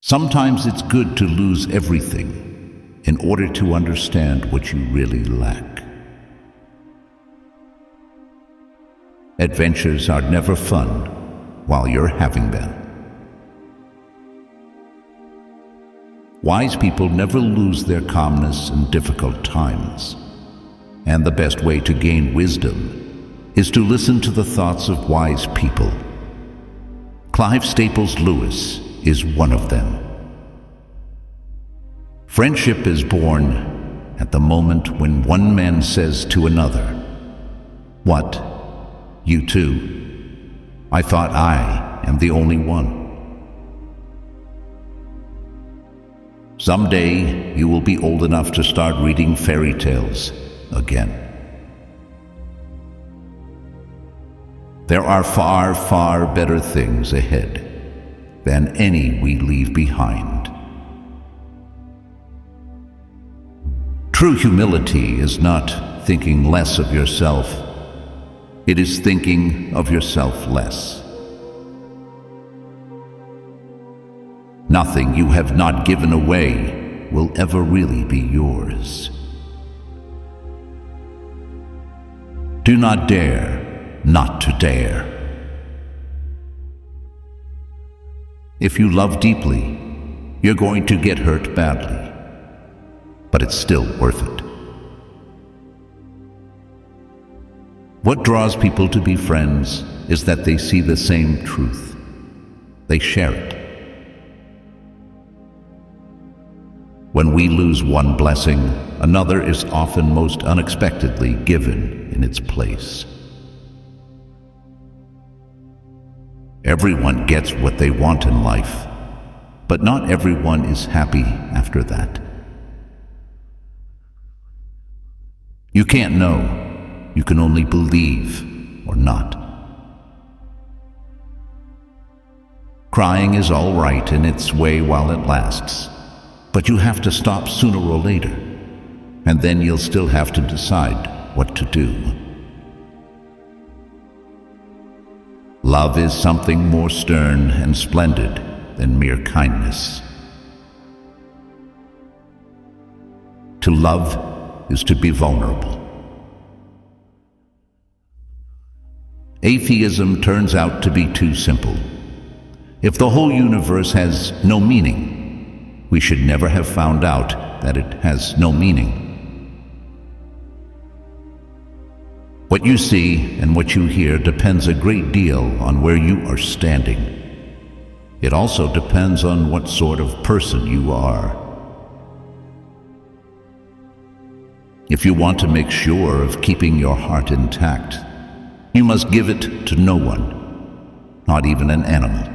Sometimes it's good to lose everything in order to understand what you really lack. Adventures are never fun while you're having them. Wise people never lose their calmness in difficult times, and the best way to gain wisdom is to listen to the thoughts of wise people. Clive Staples Lewis is one of them. Friendship is born at the moment when one man says to another, "What? You too? I thought I am the only one." Someday you will be old enough to start reading fairy tales again. There are far, far better things ahead than any we leave behind. True humility is not thinking less of yourself. It is thinking of yourself less. Nothing you have not given away will ever really be yours. Do not dare not to dare. If you love deeply, you're going to get hurt badly, but it's still worth it. What draws people to be friends is that they see the same truth. They share it. When we lose one blessing, another is often most unexpectedly given in its place. Everyone gets what they want in life, but not everyone is happy after that. You can't know. You can only believe or not. Crying is all right in its way while it lasts, but you have to stop sooner or later, and then you'll still have to decide what to do. Love is something more stern and splendid than mere kindness. To love is to be vulnerable. Atheism turns out to be too simple. If the whole universe has no meaning, we should never have found out that it has no meaning. What you see and what you hear depends a great deal on where you are standing. It also depends on what sort of person you are. If you want to make sure of keeping your heart intact, you must give it to no one, not even an animal.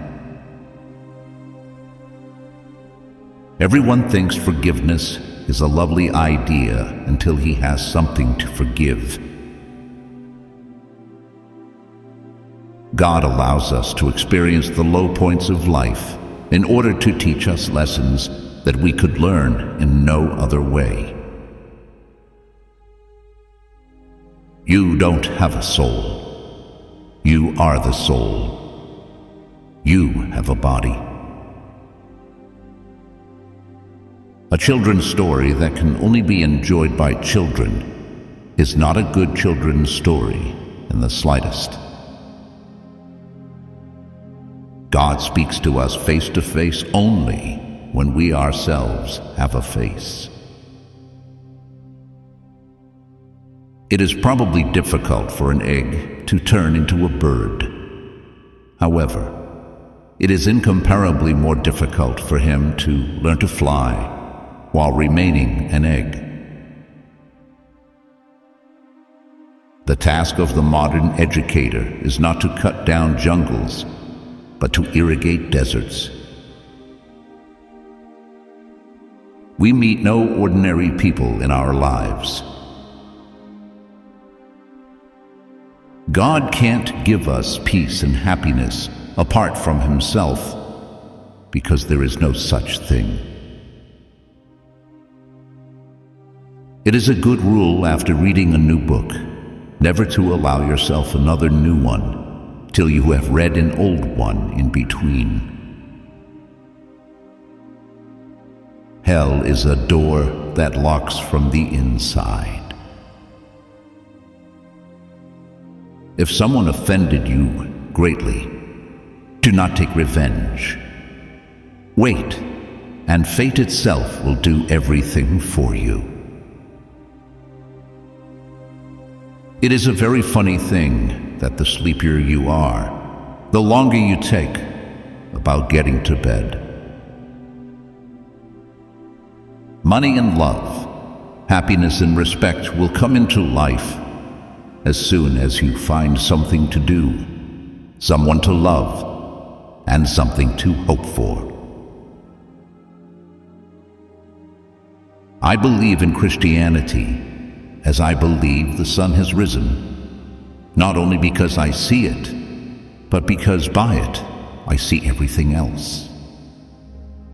Everyone thinks forgiveness is a lovely idea until he has something to forgive. God allows us to experience the low points of life in order to teach us lessons that we could learn in no other way. You don't have a soul. You are the soul. You have a body. A children's story that can only be enjoyed by children is not a good children's story in the slightest. God speaks to us face to face only when we ourselves have a face. It is probably difficult for an egg to turn into a bird. However, it is incomparably more difficult for him to learn to fly while remaining an egg. The task of the modern educator is not to cut down jungles, but to irrigate deserts. We meet no ordinary people in our lives. God can't give us peace and happiness apart from Himself, because there is no such thing. It is a good rule after reading a new book, never to allow yourself another new one till you have read an old one in between. hell is a door that locks from the inside. If someone offended you greatly, do not take revenge. Wait, and fate itself will do everything for you. It is a very funny thing that the sleepier you are, the longer you take about getting to bed. Money and love, happiness and respect will come into life as soon as you find something to do, someone to love, and something to hope for. I believe in Christianity as I believe the sun has risen, not only because I see it, but because by it I see everything else.